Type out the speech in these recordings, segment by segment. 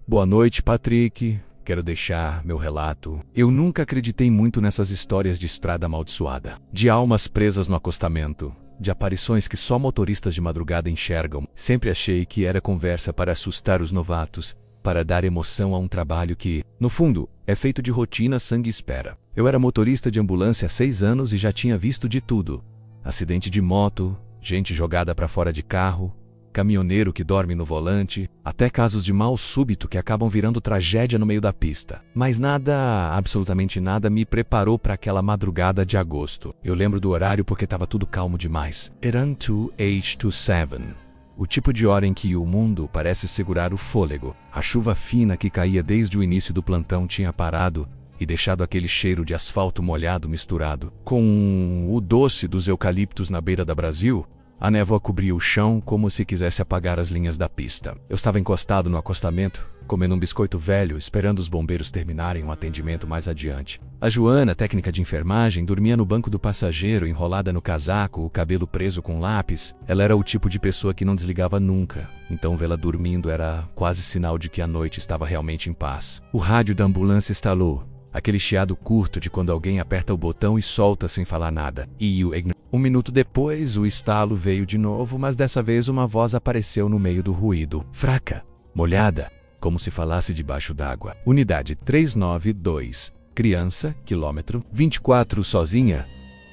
Boa noite, Patrick. Quero deixar meu relato. Eu nunca acreditei muito nessas histórias de estrada amaldiçoada, de almas presas no acostamento, de aparições que só motoristas de madrugada enxergam. Sempre achei que era conversa para assustar os novatos, para dar emoção a um trabalho que, no fundo, é feito de rotina, sangue e espera. Eu era motorista de ambulância há 6 anos e já tinha visto de tudo. Acidente de moto, gente jogada para fora de carro, caminhoneiro que dorme no volante, até casos de mal súbito que acabam virando tragédia no meio da pista. Mas nada, absolutamente nada, me preparou para aquela madrugada de agosto. Eu lembro do horário porque estava tudo calmo demais. Eram 2:27. O tipo de hora em que o mundo parece segurar o fôlego. A chuva fina que caía desde o início do plantão tinha parado e deixado aquele cheiro de asfalto molhado misturado com o doce dos eucaliptos na beira da Brasil. A névoa cobria o chão como se quisesse apagar as linhas da pista. Eu estava encostado no acostamento, comendo um biscoito velho, esperando os bombeiros terminarem um atendimento mais adiante. A Joana, técnica de enfermagem, dormia no banco do passageiro, enrolada no casaco, o cabelo preso com lápis. Ela era o tipo de pessoa que não desligava nunca, então vê-la dormindo era quase sinal de que a noite estava realmente em paz. O rádio da ambulância estalou. Aquele chiado curto de quando alguém aperta o botão e solta sem falar nada. E o ignorou. 1 minuto depois, o estalo veio de novo, mas dessa vez uma voz apareceu no meio do ruído. Fraca, molhada, como se falasse debaixo d'água. Unidade 392. Criança, quilômetro 24, sozinha?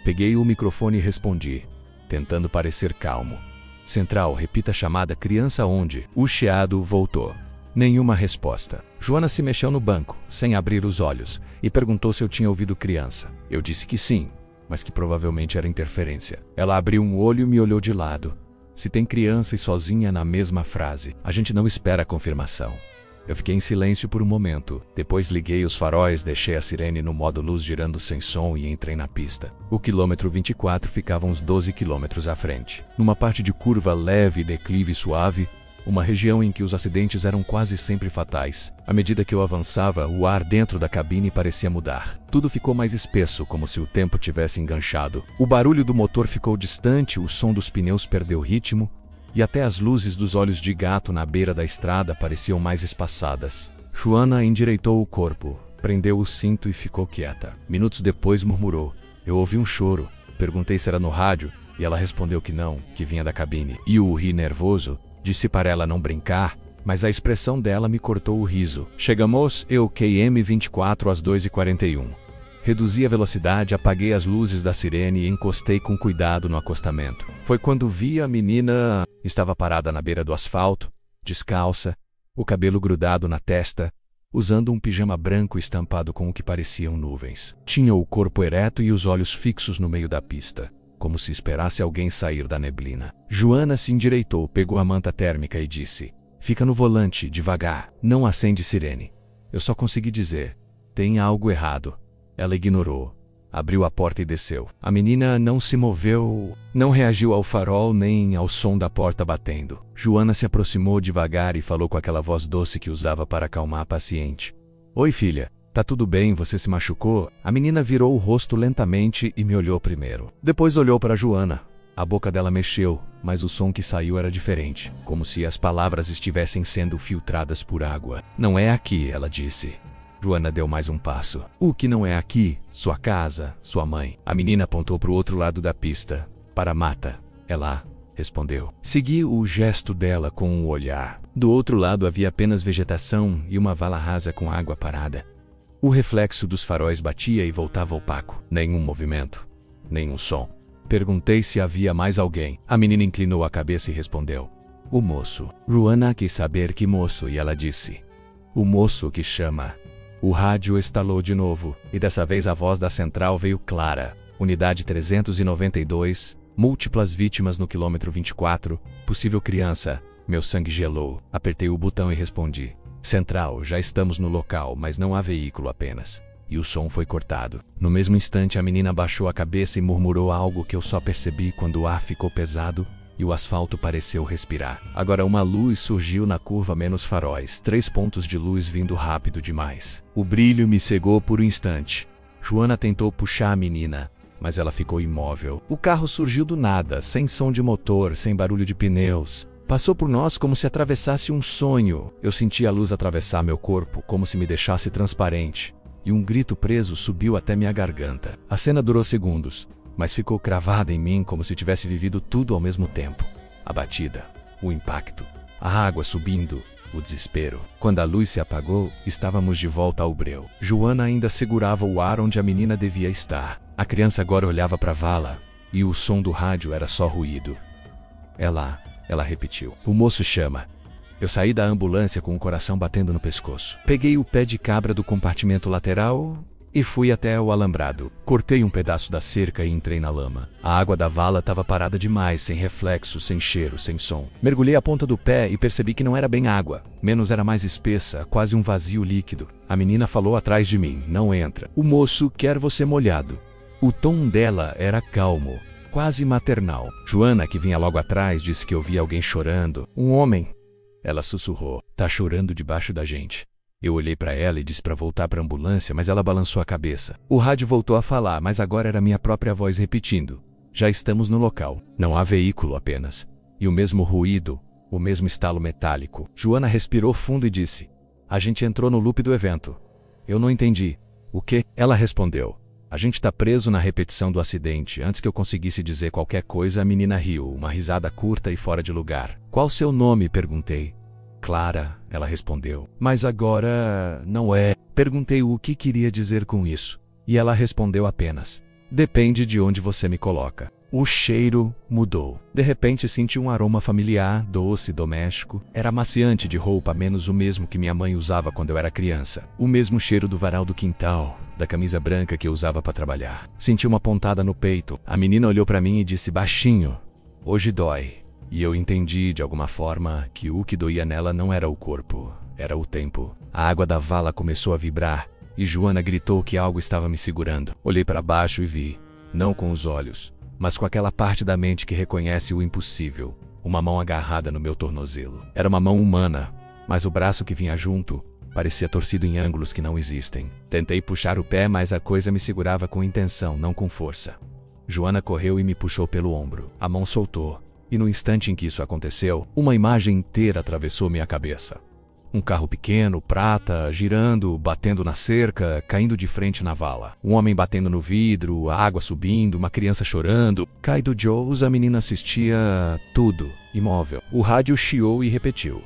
Peguei o microfone e respondi, tentando parecer calmo. Central, repita a chamada. Criança onde? O chiado voltou. Nenhuma resposta. Joana se mexeu no banco, sem abrir os olhos, e perguntou se eu tinha ouvido criança. Eu disse que sim, mas que provavelmente era interferência. Ela abriu um olho e me olhou de lado. Se tem criança e sozinha na mesma frase, a gente não espera a confirmação. Eu fiquei em silêncio por um momento. Depois liguei os faróis, deixei a sirene no modo luz girando sem som e entrei na pista. O quilômetro 24 ficava uns 12 quilômetros à frente. Numa parte de curva leve e declive suave, uma região em que os acidentes eram quase sempre fatais. À medida que eu avançava, o ar dentro da cabine parecia mudar. Tudo ficou mais espesso, como se o tempo tivesse enganchado. O barulho do motor ficou distante, o som dos pneus perdeu ritmo, e até as luzes dos olhos de gato na beira da estrada pareciam mais espaçadas. Joana endireitou o corpo, prendeu o cinto e ficou quieta. Minutos depois murmurou. Eu ouvi um choro. Perguntei se era no rádio, e ela respondeu que não, que vinha da cabine. E o ri nervoso. Disse para ela não brincar, mas a expressão dela me cortou o riso. Chegamos, eu QM 24 às 2:41. Reduzi a velocidade, apaguei as luzes da sirene e encostei com cuidado no acostamento. Foi quando vi a menina. Estava parada na beira do asfalto, descalça, o cabelo grudado na testa, usando um pijama branco estampado com o que pareciam nuvens. Tinha o corpo ereto e os olhos fixos no meio da pista, como se esperasse alguém sair da neblina. Joana se endireitou, pegou a manta térmica e disse, fica no volante, devagar, não acende sirene. Eu só consegui dizer, tem algo errado. Ela ignorou, abriu a porta e desceu. A menina não se moveu, não reagiu ao farol nem ao som da porta batendo. Joana se aproximou devagar e falou com aquela voz doce que usava para acalmar a paciente. Oi, filha. Tá tudo bem, você se machucou? A menina virou o rosto lentamente e me olhou primeiro. Depois olhou para Joana. A boca dela mexeu, mas o som que saiu era diferente, como se as palavras estivessem sendo filtradas por água. Não é aqui, ela disse. Joana deu mais um passo. O que não é aqui? Sua casa, sua mãe. A menina apontou para o outro lado da pista, para a mata. É lá, respondeu. Segui o gesto dela com o olhar. Do outro lado havia apenas vegetação e uma vala rasa com água parada. O reflexo dos faróis batia e voltava opaco. Nenhum movimento. Nenhum som. Perguntei se havia mais alguém. A menina inclinou a cabeça e respondeu. O moço. Joana quis saber que moço e ela disse. O moço que chama. O rádio estalou de novo, e dessa vez a voz da central veio clara. Unidade 392, múltiplas vítimas no quilômetro 24, possível criança. Meu sangue gelou. Apertei o botão e respondi. Central, já estamos no local, mas não há veículo apenas. E o som foi cortado. No mesmo instante, a menina baixou a cabeça e murmurou algo que eu só percebi quando o ar ficou pesado e o asfalto pareceu respirar. Agora uma luz surgiu na curva menos faróis, 3 pontos de luz vindo rápido demais. O brilho me cegou por um instante. Joana tentou puxar a menina, mas ela ficou imóvel. O carro surgiu do nada, sem som de motor, sem barulho de pneus. Passou por nós como se atravessasse um sonho. Eu senti a luz atravessar meu corpo, como se me deixasse transparente. E um grito preso subiu até minha garganta. A cena durou segundos, mas ficou cravada em mim como se tivesse vivido tudo ao mesmo tempo. A batida, o impacto, a água subindo, o desespero. Quando a luz se apagou, estávamos de volta ao breu. Joana ainda segurava o ar onde a menina devia estar. A criança agora olhava para a vala, e o som do rádio era só ruído. Ela repetiu. O moço chama. Eu saí da ambulância com o coração batendo no pescoço. Peguei o pé de cabra do compartimento lateral e fui até o alambrado. Cortei um pedaço da cerca e entrei na lama. A água da vala estava parada demais, sem reflexo, sem cheiro, sem som. Mergulhei a ponta do pé e percebi que não era bem água. Menos era mais espessa, quase um vazio líquido. A menina falou atrás de mim, não entra. O moço quer você molhado. O tom dela era calmo, quase maternal. Joana, que vinha logo atrás, disse que ouvia alguém chorando. Um homem. Ela sussurrou. Tá chorando debaixo da gente. Eu olhei para ela e disse para voltar para a ambulância, mas ela balançou a cabeça. O rádio voltou a falar, mas agora era minha própria voz repetindo. Já estamos no local. Não há veículo apenas. E o mesmo ruído, o mesmo estalo metálico. Joana respirou fundo e disse. A gente entrou no loop do evento. Eu não entendi. O quê? Ela respondeu. A gente tá preso na repetição do acidente. Antes que eu conseguisse dizer qualquer coisa, a menina riu, uma risada curta e fora de lugar. Qual seu nome? Perguntei. Clara, ela respondeu. Mas agora não é. Perguntei o que queria dizer com isso. E ela respondeu apenas. Depende de onde você me coloca. O cheiro mudou. De repente senti um aroma familiar, doce, doméstico. Era amaciante de roupa, menos o mesmo que minha mãe usava quando eu era criança. O mesmo cheiro do varal do quintal, da camisa branca que eu usava para trabalhar. Senti uma pontada no peito. A menina olhou para mim e disse baixinho. Hoje dói. E eu entendi, de alguma forma, que o que doía nela não era o corpo, era o tempo. A água da vala começou a vibrar, e Joana gritou que algo estava me segurando. Olhei para baixo e vi, não com os olhos, mas com aquela parte da mente que reconhece o impossível, uma mão agarrada no meu tornozelo. Era uma mão humana, mas o braço que vinha junto parecia torcido em ângulos que não existem. Tentei puxar o pé, mas a coisa me segurava com intenção, não com força. Joana correu e me puxou pelo ombro. A mão soltou. E no instante em que isso aconteceu, uma imagem inteira atravessou minha cabeça. Um carro pequeno, prata, girando, batendo na cerca, caindo de frente na vala. Um homem batendo no vidro, a água subindo, uma criança chorando. Kaido Jones, a menina assistia tudo, imóvel. O rádio chiou e repetiu.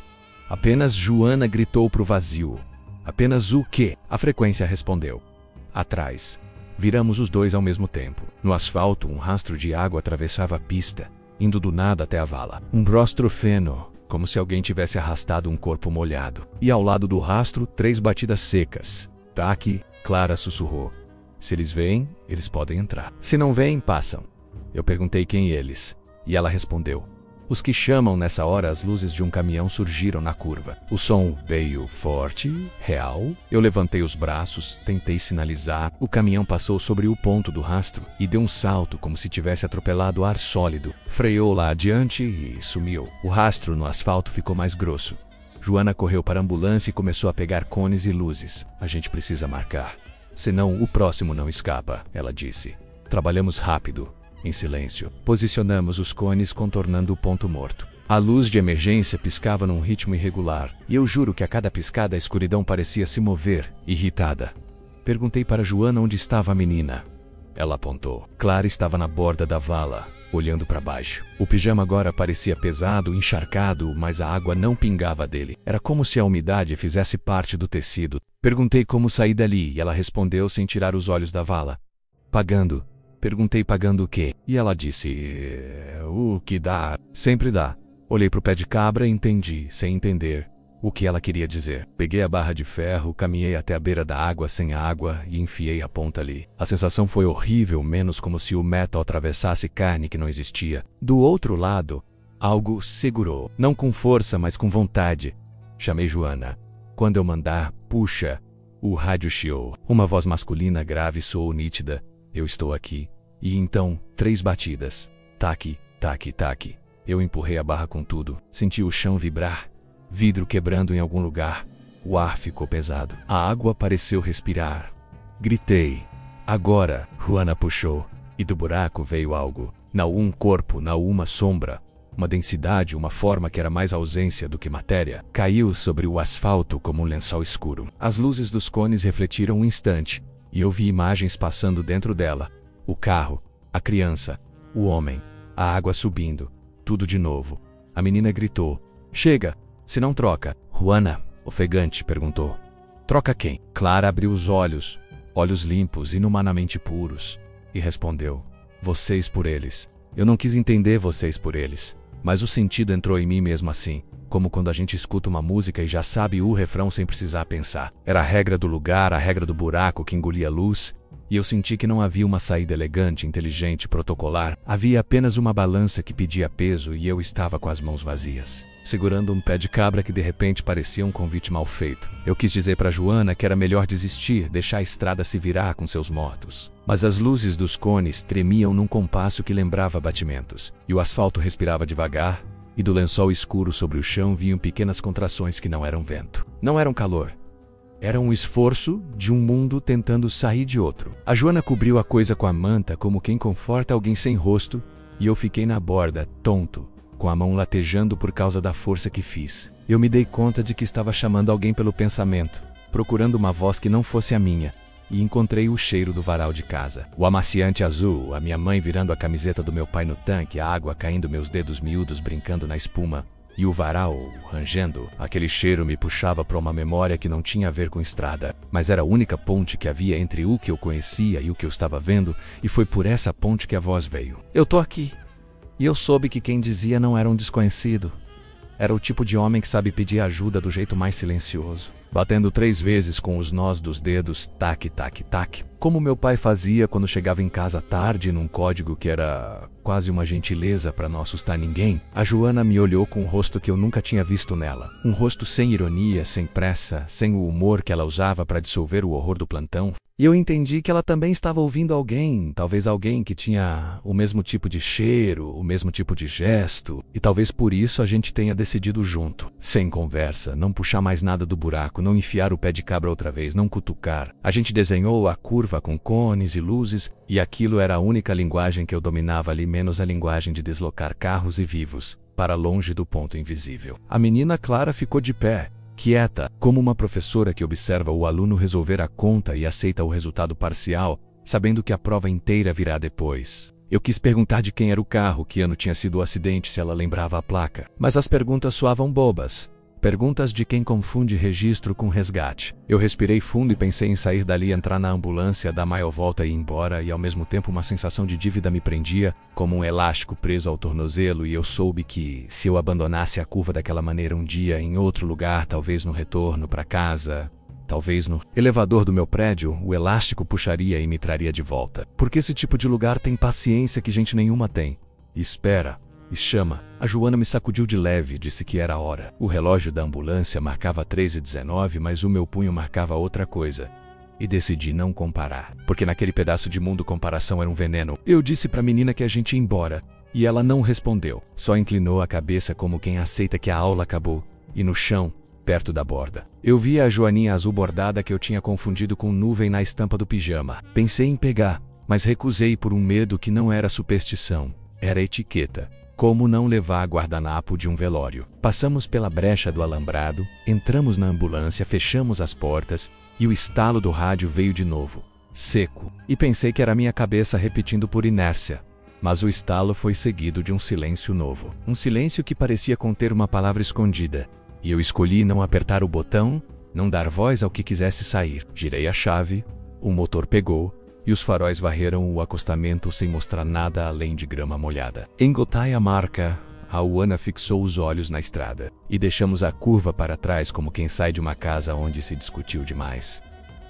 Apenas Joana gritou pro vazio. Apenas o quê? A frequência respondeu. Atrás. Viramos os dois ao mesmo tempo. No asfalto, um rastro de água atravessava a pista, indo do nada até a vala. Um rostro feno, como se alguém tivesse arrastado um corpo molhado. E ao lado do rastro, 3 batidas secas. Tá aqui, Clara sussurrou. Se eles veem, eles podem entrar. Se não veem, passam. Eu perguntei quem eles, e ela respondeu. Os que chamam. Nessa hora, as luzes de um caminhão surgiram na curva. O som veio forte, real. Eu levantei os braços, tentei sinalizar. O caminhão passou sobre o ponto do rastro e deu um salto como se tivesse atropelado ar sólido. Freou lá adiante e sumiu. O rastro no asfalto ficou mais grosso. Joana correu para a ambulância e começou a pegar cones e luzes. A gente precisa marcar. Senão o próximo não escapa, ela disse. Trabalhamos rápido. Em silêncio, posicionamos os cones contornando o ponto morto. A luz de emergência piscava num ritmo irregular, e eu juro que a cada piscada a escuridão parecia se mover, irritada. Perguntei para Joana onde estava a menina. Ela apontou. Clara estava na borda da vala, olhando para baixo. O pijama agora parecia pesado, encharcado, mas a água não pingava dele. Era como se a umidade fizesse parte do tecido. Perguntei como sair dali, e ela respondeu sem tirar os olhos da vala. Pagando. Perguntei pagando o quê? E ela disse, o que dá, sempre dá. Olhei pro pé de cabra e entendi, sem entender, o que ela queria dizer. Peguei a barra de ferro, caminhei até a beira da água sem água e enfiei a ponta ali. A sensação foi horrível, menos como se o metal atravessasse carne que não existia. Do outro lado, algo segurou, não com força, mas com vontade. Chamei Joana. Quando eu mandar, puxa. O rádio chiou. Uma voz masculina grave soou nítida. Eu estou aqui. E então, 3 batidas. Taque, taque, taque. Eu empurrei a barra com tudo. Senti o chão vibrar. Vidro quebrando em algum lugar. O ar ficou pesado. A água pareceu respirar. Gritei. Agora, Joana puxou. E do buraco veio algo. Não um corpo, não uma sombra. uma densidade, uma forma que era mais ausência do que matéria, caiu sobre o asfalto como um lençol escuro. As luzes dos cones refletiram um instante, e eu vi imagens passando dentro dela. O carro, a criança, o homem, a água subindo, tudo de novo. A menina gritou: "Chega, se não troca." Juana, ofegante, perguntou: "Troca quem?" Clara abriu os olhos, olhos limpos, inumanamente puros, e respondeu: "Vocês por eles." Eu não quis entender vocês por eles, mas o sentido entrou em mim mesmo assim, como quando a gente escuta uma música e já sabe o refrão sem precisar pensar. Era a regra do lugar, a regra do buraco que engolia a luz, e eu senti que não havia uma saída elegante, inteligente, protocolar. Havia apenas uma balança que pedia peso e eu estava com as mãos vazias, segurando um pé de cabra que de repente parecia um convite mal feito. Eu quis dizer para Joana que era melhor desistir, deixar a estrada se virar com seus mortos. Mas as luzes dos cones tremiam num compasso que lembrava batimentos, e o asfalto respirava devagar, e do lençol escuro sobre o chão vinham pequenas contrações que não eram vento. Não eram calor. Era um esforço de um mundo tentando sair de outro. A Joana cobriu a coisa com a manta como quem conforta alguém sem rosto, e eu fiquei na borda, tonto, com a mão latejando por causa da força que fiz. Eu me dei conta de que estava chamando alguém pelo pensamento, procurando uma voz que não fosse a minha, e encontrei o cheiro do varal de casa. O amaciante azul, a minha mãe virando a camiseta do meu pai no tanque, a água caindo meus dedos miúdos brincando na espuma, e o varal rangendo. Aquele cheiro me puxava para uma memória que não tinha a ver com estrada, mas era a única ponte que havia entre o que eu conhecia e o que eu estava vendo, e foi por essa ponte que a voz veio. "Eu tô aqui." E eu soube que quem dizia não era um desconhecido. Era o tipo de homem que sabe pedir ajuda do jeito mais silencioso, batendo 3 vezes com os nós dos dedos, tac, tac, tac, como meu pai fazia quando chegava em casa tarde num código que era quase uma gentileza para não assustar ninguém. A Joana me olhou com um rosto que eu nunca tinha visto nela. Um rosto sem ironia, sem pressa, sem o humor que ela usava para dissolver o horror do plantão. E eu entendi que ela também estava ouvindo alguém, talvez alguém que tinha o mesmo tipo de cheiro, o mesmo tipo de gesto, e talvez por isso a gente tenha decidido junto, sem conversa, não puxar mais nada do buraco, não enfiar o pé de cabra outra vez, não cutucar. A gente desenhou a curva com cones e luzes, e aquilo era a única linguagem que eu dominava ali, menos a linguagem de deslocar carros e vivos para longe do ponto invisível. A menina Clara ficou de pé, quieta, como uma professora que observa o aluno resolver a conta e aceita o resultado parcial, sabendo que a prova inteira virá depois. Eu quis perguntar de quem era o carro, que ano tinha sido o acidente, se ela lembrava a placa. Mas as perguntas soavam bobas. Perguntas de quem confunde registro com resgate. Eu respirei fundo e pensei em sair dali, entrar na ambulância, dar meia volta e ir embora, e ao mesmo tempo uma sensação de dívida me prendia, como um elástico preso ao tornozelo, e eu soube que, se eu abandonasse a curva daquela maneira um dia, em outro lugar, talvez no retorno para casa, talvez no elevador do meu prédio, o elástico puxaria e me traria de volta. Porque esse tipo de lugar tem paciência que gente nenhuma tem. E espera. E chama. A Joana me sacudiu de leve e disse que era a hora. O relógio da ambulância marcava 13h19, mas o meu punho marcava outra coisa. E decidi não comparar, porque naquele pedaço de mundo comparação era um veneno. Eu disse pra menina que a gente ia embora, e ela não respondeu. Só inclinou a cabeça como quem aceita que a aula acabou. E no chão, perto da borda, eu vi a joaninha azul bordada que eu tinha confundido com nuvem na estampa do pijama. Pensei em pegar, mas recusei por um medo que não era superstição, era etiqueta. Como não levar guardanapo de um velório? Passamos pela brecha do alambrado, entramos na ambulância, fechamos as portas, e o estalo do rádio veio de novo, seco, e pensei que era minha cabeça repetindo por inércia. Mas o estalo foi seguido de um silêncio novo, um silêncio que parecia conter uma palavra escondida, e eu escolhi não apertar o botão, não dar voz ao que quisesse sair. Girei a chave, o motor pegou, e os faróis varreram o acostamento sem mostrar nada além de grama molhada. Em Gotaia Marca, a Joana fixou os olhos na estrada, e deixamos a curva para trás como quem sai de uma casa onde se discutiu demais.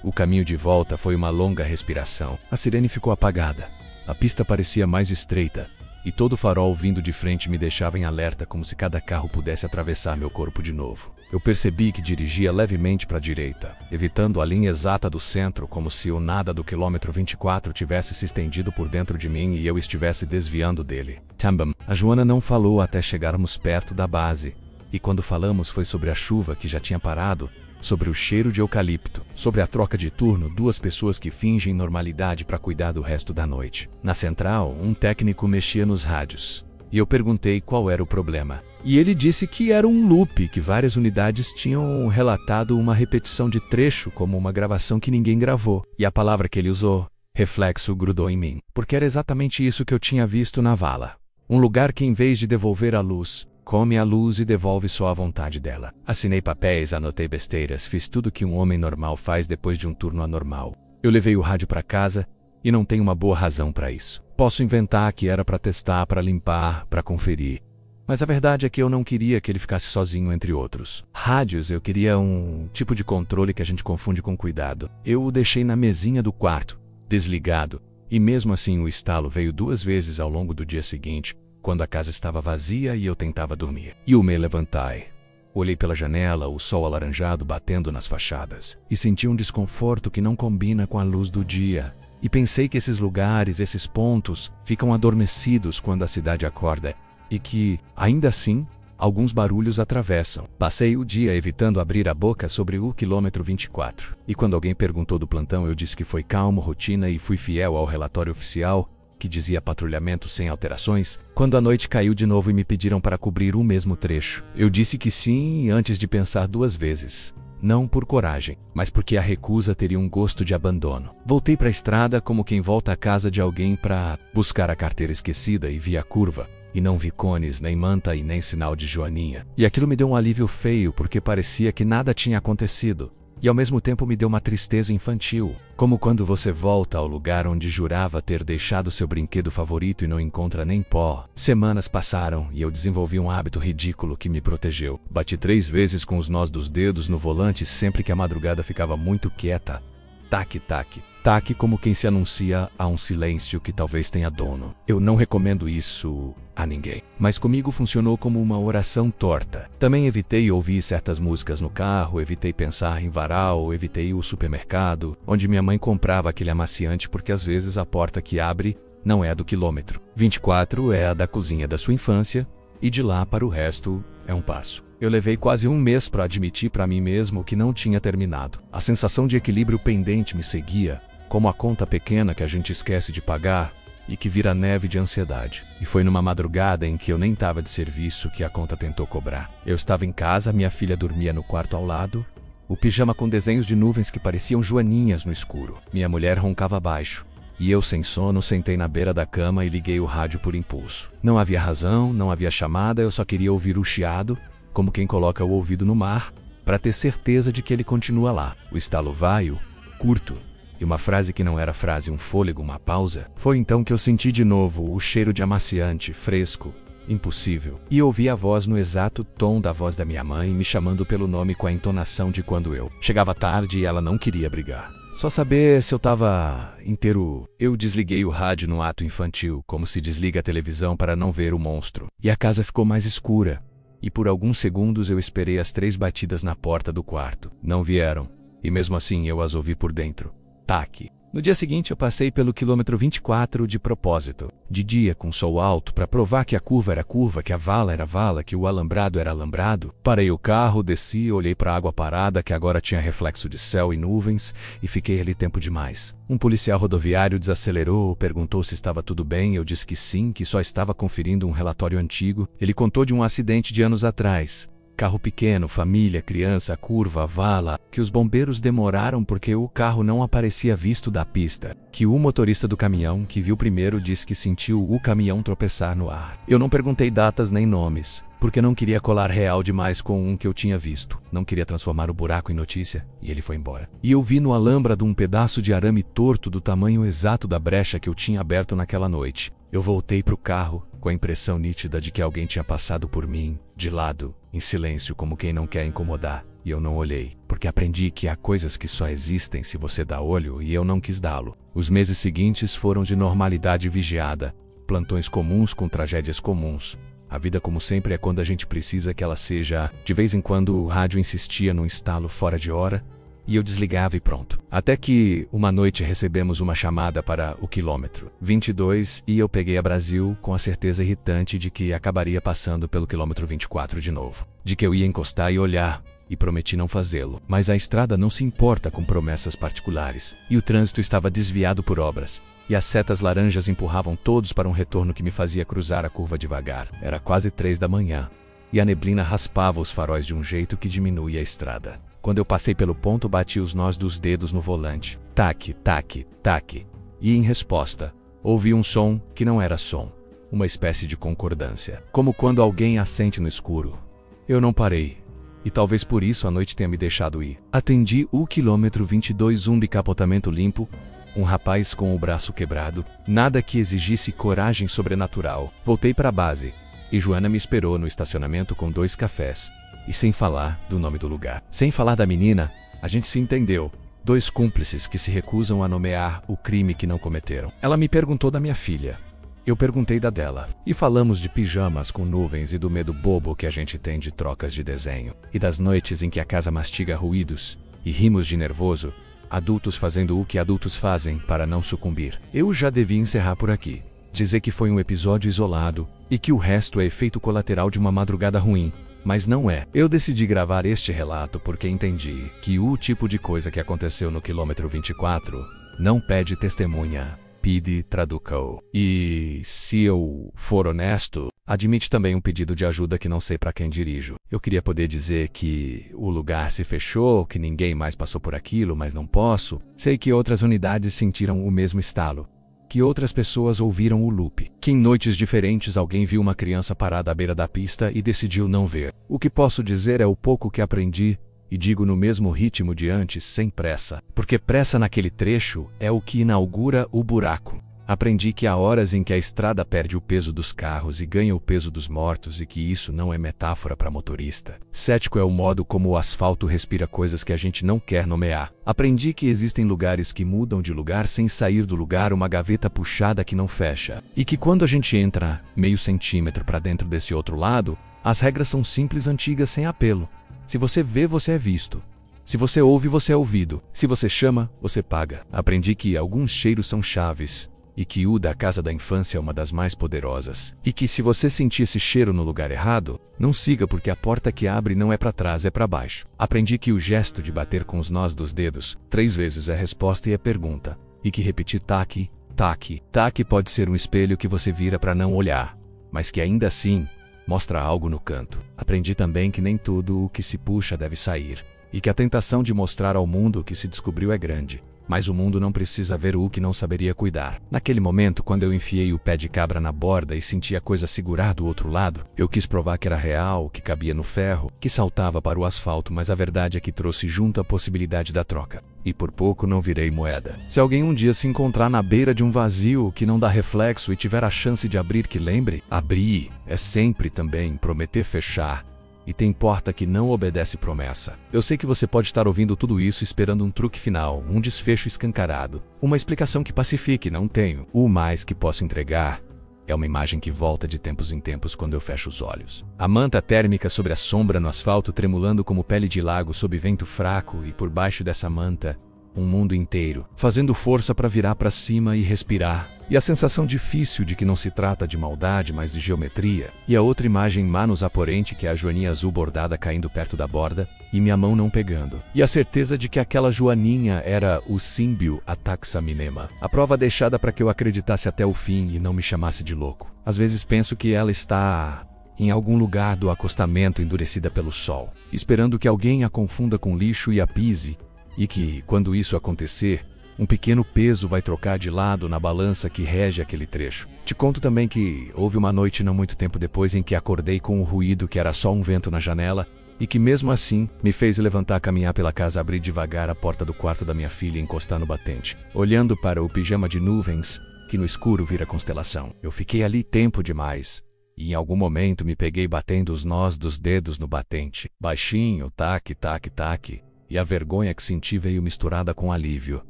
O caminho de volta foi uma longa respiração. A sirene ficou apagada. A pista parecia mais estreita, e todo farol vindo de frente me deixava em alerta como se cada carro pudesse atravessar meu corpo de novo. Eu percebi que dirigia levemente para a direita, evitando a linha exata do centro, como se o nada do quilômetro 24 tivesse se estendido por dentro de mim e eu estivesse desviando dele. Tambam. A Joana não falou até chegarmos perto da base, e quando falamos foi sobre a chuva que já tinha parado, sobre o cheiro de eucalipto, sobre a troca de turno, 2 pessoas que fingem normalidade para cuidar do resto da noite. Na central, um técnico mexia nos rádios. e eu perguntei qual era o problema. E ele disse que era um loop, que várias unidades tinham relatado uma repetição de trecho como uma gravação que ninguém gravou. E a palavra que ele usou, reflexo, grudou em mim, porque era exatamente isso que eu tinha visto na vala. Um lugar que, em vez de devolver a luz, come a luz e devolve só a vontade dela. Assinei papéis, anotei besteiras, fiz tudo que um homem normal faz depois de um turno anormal. Eu levei o rádio para casa e não tenho uma boa razão para isso. Posso inventar que era para testar, para limpar, para conferir. Mas a verdade é que eu não queria que ele ficasse sozinho entre outros. Rádios, eu queria um tipo de controle que a gente confunde com cuidado. Eu o deixei na mesinha do quarto, desligado, e mesmo assim o estalo veio 2 vezes ao longo do dia seguinte, quando a casa estava vazia e eu tentava dormir. E eu me levantei. Olhei pela janela, o sol alaranjado batendo nas fachadas, e senti um desconforto que não combina com a luz do dia. E pensei que esses lugares, esses pontos, ficam adormecidos quando a cidade acorda, e que, ainda assim, alguns barulhos atravessam. Passei o dia evitando abrir a boca sobre o quilômetro 24. E quando alguém perguntou do plantão, eu disse que foi calmo, rotina e fui fiel ao relatório oficial, que dizia patrulhamento sem alterações. Quando a noite caiu de novo e me pediram para cobrir o mesmo trecho, eu disse que sim antes de pensar 2 vezes. Não por coragem, mas porque a recusa teria um gosto de abandono. Voltei para a estrada como quem volta à casa de alguém para buscar a carteira esquecida e vi a curva. E não vi cones, nem manta e nem sinal de joaninha. E aquilo me deu um alívio feio porque parecia que nada tinha acontecido. E ao mesmo tempo me deu uma tristeza infantil, como quando você volta ao lugar onde jurava ter deixado seu brinquedo favorito e não encontra nem pó. Semanas passaram e eu desenvolvi um hábito ridículo que me protegeu. Bati 3 vezes com os nós dos dedos no volante sempre que a madrugada ficava muito quieta. Taque, taque. Taque como quem se anuncia a um silêncio que talvez tenha dono. Eu não recomendo isso a ninguém, mas comigo funcionou como uma oração torta. Também evitei ouvir certas músicas no carro, evitei pensar em varal, evitei o supermercado, onde minha mãe comprava aquele amaciante porque às vezes a porta que abre não é a do quilômetro 24, é a da cozinha da sua infância, e de lá para o resto é um passo. Eu levei quase 1 mês para admitir para mim mesmo que não tinha terminado. A sensação de equilíbrio pendente me seguia, como a conta pequena que a gente esquece de pagar e que vira neve de ansiedade. E foi numa madrugada em que eu nem estava de serviço que a conta tentou cobrar. Eu estava em casa, minha filha dormia no quarto ao lado, o pijama com desenhos de nuvens que pareciam joaninhas no escuro. Minha mulher roncava baixo. E eu, sem sono, sentei na beira da cama e liguei o rádio por impulso. Não havia razão, não havia chamada, eu só queria ouvir o chiado, como quem coloca o ouvido no mar, para ter certeza de que ele continua lá. O estalo vaio, curto, e uma frase que não era frase, um fôlego, uma pausa. Foi então que eu senti de novo o cheiro de amaciante, fresco, impossível. E ouvi a voz no exato tom da voz da minha mãe, me chamando pelo nome com a entonação de quando eu chegava tarde e ela não queria brigar. Só saber se eu tava inteiro. Eu desliguei o rádio no ato infantil, como se desliga a televisão para não ver o monstro. E a casa ficou mais escura. E por alguns segundos eu esperei as 3 batidas na porta do quarto. Não vieram. E mesmo assim eu as ouvi por dentro. Taque. No dia seguinte eu passei pelo quilômetro 24 de propósito. De dia, com sol alto, para provar que a curva era curva, que a vala era vala, que o alambrado era alambrado. Parei o carro, desci, olhei para a água parada, que agora tinha reflexo de céu e nuvens, e fiquei ali tempo demais. Um policial rodoviário desacelerou, perguntou se estava tudo bem, eu disse que sim, que só estava conferindo um relatório antigo. Ele contou de um acidente de anos atrás. Carro pequeno, família, criança, curva, vala, que os bombeiros demoraram porque o carro não aparecia visto da pista, que o motorista do caminhão, que viu primeiro, disse que sentiu o caminhão tropeçar no ar. Eu não perguntei datas nem nomes, porque não queria colar real demais com um que eu tinha visto. Não queria transformar o buraco em notícia, e ele foi embora. E eu vi no alâmbrado um pedaço de arame torto do tamanho exato da brecha que eu tinha aberto naquela noite. Eu voltei pro carro, com a impressão nítida de que alguém tinha passado por mim, de lado, em silêncio, como quem não quer incomodar. E eu não olhei, porque aprendi que há coisas que só existem se você dá olho, e eu não quis dá-lo. Os meses seguintes foram de normalidade vigiada, plantões comuns com tragédias comuns. A vida, como sempre, é quando a gente precisa que ela seja. De vez em quando o rádio insistia num estalo fora de hora, e eu desligava e pronto. Até que, uma noite, recebemos uma chamada para o quilômetro 22 e eu peguei a Brasil com a certeza irritante de que acabaria passando pelo quilômetro 24 de novo. De que eu ia encostar e olhar, e prometi não fazê-lo. Mas a estrada não se importa com promessas particulares, e o trânsito estava desviado por obras. e as setas laranjas empurravam todos para um retorno que me fazia cruzar a curva devagar. Era quase 3 da manhã, e a neblina raspava os faróis de um jeito que diminuía a estrada. Quando eu passei pelo ponto, bati os nós dos dedos no volante. Taque, taque, taque. E em resposta, ouvi um som que não era som. Uma espécie de concordância. Como quando alguém assente no escuro. Eu não parei. E talvez por isso a noite tenha me deixado ir. Atendi o quilômetro 22, de capotamento limpo. Um rapaz com o braço quebrado. Nada que exigisse coragem sobrenatural. Voltei para a base. E Joana me esperou no estacionamento com 2 cafés. E sem falar do nome do lugar. Sem falar da menina, a gente se entendeu. 2 cúmplices que se recusam a nomear o crime que não cometeram. Ela me perguntou da minha filha. Eu perguntei da dela. E falamos de pijamas com nuvens e do medo bobo que a gente tem de trocas de desenho. E das noites em que a casa mastiga ruídos. E rimos de nervoso. Adultos fazendo o que adultos fazem para não sucumbir. Eu já devia encerrar por aqui. Dizer que foi um episódio isolado. E que o resto é efeito colateral de uma madrugada ruim. Mas não é. Eu decidi gravar este relato porque entendi que o tipo de coisa que aconteceu no quilômetro 24 não pede testemunha, pede traducão. E, se eu for honesto, admite também um pedido de ajuda que não sei para quem dirijo. Eu queria poder dizer que o lugar se fechou, que ninguém mais passou por aquilo, mas não posso. Sei que outras unidades sentiram o mesmo estalo. Que outras pessoas ouviram o loop. Que em noites diferentes alguém viu uma criança parada à beira da pista e decidiu não ver. O que posso dizer é o pouco que aprendi, e digo no mesmo ritmo de antes, sem pressa. Porque pressa naquele trecho é o que inaugura o buraco. Aprendi que há horas em que a estrada perde o peso dos carros e ganha o peso dos mortos e que isso não é metáfora para motorista. Cético é o modo como o asfalto respira coisas que a gente não quer nomear. Aprendi que existem lugares que mudam de lugar sem sair do lugar, uma gaveta puxada que não fecha. E que quando a gente entra meio centímetro para dentro desse outro lado, as regras são simples, antigas, sem apelo. Se você vê, você é visto. Se você ouve, você é ouvido. Se você chama, você paga. Aprendi que alguns cheiros são chaves. E que o da casa da infância é uma das mais poderosas. E que se você sentir esse cheiro no lugar errado, não siga porque a porta que abre não é para trás, é para baixo. Aprendi que o gesto de bater com os nós dos dedos 3 vezes é resposta e é pergunta. E que repetir taque, taque, taque pode ser um espelho que você vira para não olhar, mas que ainda assim mostra algo no canto. Aprendi também que nem tudo o que se puxa deve sair. E que a tentação de mostrar ao mundo o que se descobriu é grande. Mas o mundo não precisa ver o que não saberia cuidar. Naquele momento, quando eu enfiei o pé de cabra na borda e senti a coisa segurar do outro lado, eu quis provar que era real, que cabia no ferro, que saltava para o asfalto, mas a verdade é que trouxe junto a possibilidade da troca. E por pouco não virei moeda. Se alguém um dia se encontrar na beira de um vazio que não dá reflexo e tiver a chance de abrir, que lembre, abrir é sempre também prometer fechar. E tem porta que não obedece promessa. Eu sei que você pode estar ouvindo tudo isso esperando um truque final, um desfecho escancarado, uma explicação que pacifique, não tenho. O mais que posso entregar é uma imagem que volta de tempos em tempos quando eu fecho os olhos. A manta térmica sobre a sombra no asfalto tremulando como pele de lago sob vento fraco e por baixo dessa manta, um mundo inteiro, fazendo força para virar para cima e respirar. E a sensação difícil de que não se trata de maldade, mas de geometria. E a outra imagem manusaporente que é a joaninha azul bordada caindo perto da borda e minha mão não pegando. E a certeza de que aquela joaninha era o símbio ataxaminema. A prova deixada para que eu acreditasse até o fim e não me chamasse de louco. Às vezes penso que ela está em algum lugar do acostamento endurecida pelo sol, esperando que alguém a confunda com lixo e a pise. E que, quando isso acontecer, um pequeno peso vai trocar de lado na balança que rege aquele trecho. Te conto também que houve uma noite não muito tempo depois em que acordei com um ruído que era só um vento na janela e que mesmo assim me fez levantar, caminhar pela casa, abrir devagar a porta do quarto da minha filha e encostar no batente, olhando para o pijama de nuvens que no escuro vira constelação. Eu fiquei ali tempo demais. E em algum momento me peguei batendo os nós dos dedos no batente. Baixinho, taque, taque, taque. E a vergonha que senti veio misturada com alívio.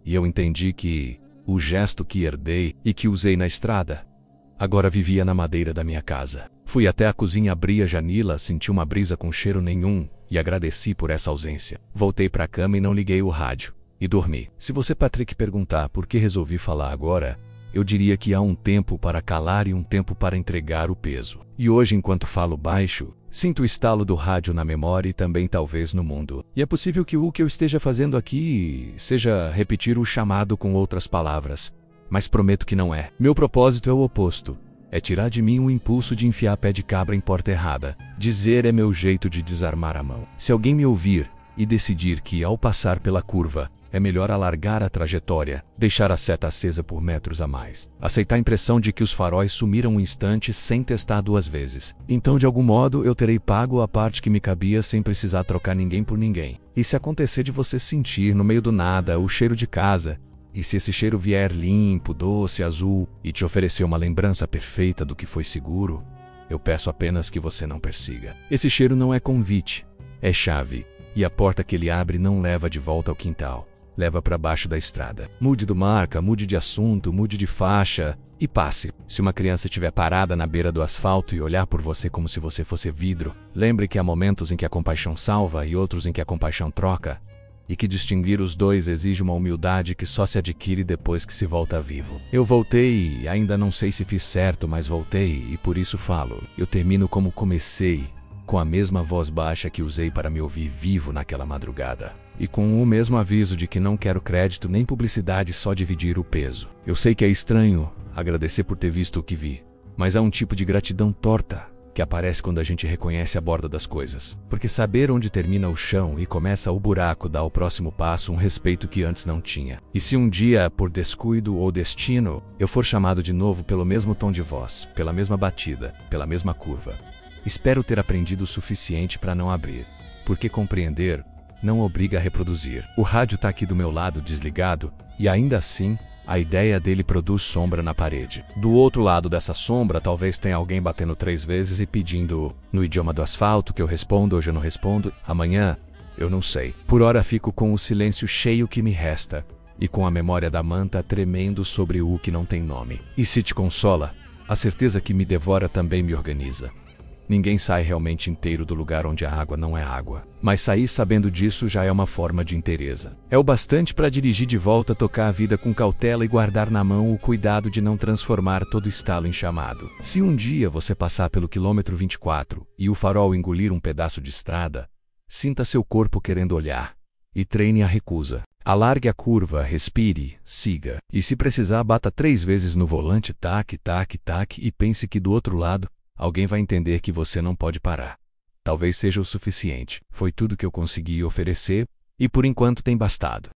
E eu entendi que o gesto que herdei e que usei na estrada, agora vivia na madeira da minha casa. Fui até a cozinha, abri a janela, senti uma brisa com cheiro nenhum e agradeci por essa ausência. Voltei para a cama e não liguei o rádio. E dormi. Se você, Patrick, perguntar por que resolvi falar agora, eu diria que há um tempo para calar e um tempo para entregar o peso. E hoje, enquanto falo baixo, sinto o estalo do rádio na memória e também talvez no mundo. E é possível que o que eu esteja fazendo aqui seja repetir o chamado com outras palavras. mas prometo que não é. Meu propósito é o oposto. É tirar de mim o impulso de enfiar pé de cabra em porta errada. Dizer é meu jeito de desarmar a mão. Se alguém me ouvir e decidir que, ao passar pela curva, é melhor alargar a trajetória, deixar a seta acesa por metros a mais, aceitar a impressão de que os faróis sumiram um instante sem testar 2 vezes, então de algum modo eu terei pago a parte que me cabia sem precisar trocar ninguém por ninguém. E se acontecer de você sentir no meio do nada o cheiro de casa, e se esse cheiro vier limpo, doce, azul, e te oferecer uma lembrança perfeita do que foi seguro, eu peço apenas que você não persiga. Esse cheiro não é convite, é chave, e a porta que ele abre não leva de volta ao quintal. Leva para baixo da estrada. Mude do marca, mude de assunto, mude de faixa e passe. Se uma criança estiver parada na beira do asfalto e olhar por você como se você fosse vidro, lembre que há momentos em que a compaixão salva e outros em que a compaixão troca, e que distinguir os dois exige uma humildade que só se adquire depois que se volta vivo. Eu voltei e ainda não sei se fiz certo, mas voltei e por isso falo. Eu termino como comecei, com a mesma voz baixa que usei para me ouvir vivo naquela madrugada. E com o mesmo aviso de que não quero crédito nem publicidade, só dividir o peso. Eu sei que é estranho agradecer por ter visto o que vi, mas há um tipo de gratidão torta que aparece quando a gente reconhece a borda das coisas. Porque saber onde termina o chão e começa o buraco dá ao próximo passo um respeito que antes não tinha. E se um dia, por descuido ou destino, eu for chamado de novo pelo mesmo tom de voz, pela mesma batida, pela mesma curva, espero ter aprendido o suficiente para não abrir, porque compreender não obriga a reproduzir. O rádio tá aqui do meu lado desligado, e ainda assim, a ideia dele produz sombra na parede. Do outro lado dessa sombra, talvez tenha alguém batendo 3 vezes e pedindo, no idioma do asfalto, que eu respondo, hoje eu não respondo, amanhã, eu não sei. Por hora fico com o silêncio cheio que me resta, e com a memória da manta tremendo sobre o que não tem nome. E se te consola, a certeza que me devora também me organiza. Ninguém sai realmente inteiro do lugar onde a água não é água. Mas sair sabendo disso já é uma forma de inteireza. É o bastante para dirigir de volta, tocar a vida com cautela e guardar na mão o cuidado de não transformar todo estalo em chamado. Se um dia você passar pelo quilômetro 24 e o farol engolir um pedaço de estrada, sinta seu corpo querendo olhar e treine a recusa. Alargue a curva, respire, siga. E se precisar, bata 3 vezes no volante, taque, taque, taque, e pense que do outro lado, alguém vai entender que você não pode parar. Talvez seja o suficiente. Foi tudo que eu consegui oferecer, e por enquanto tem bastado.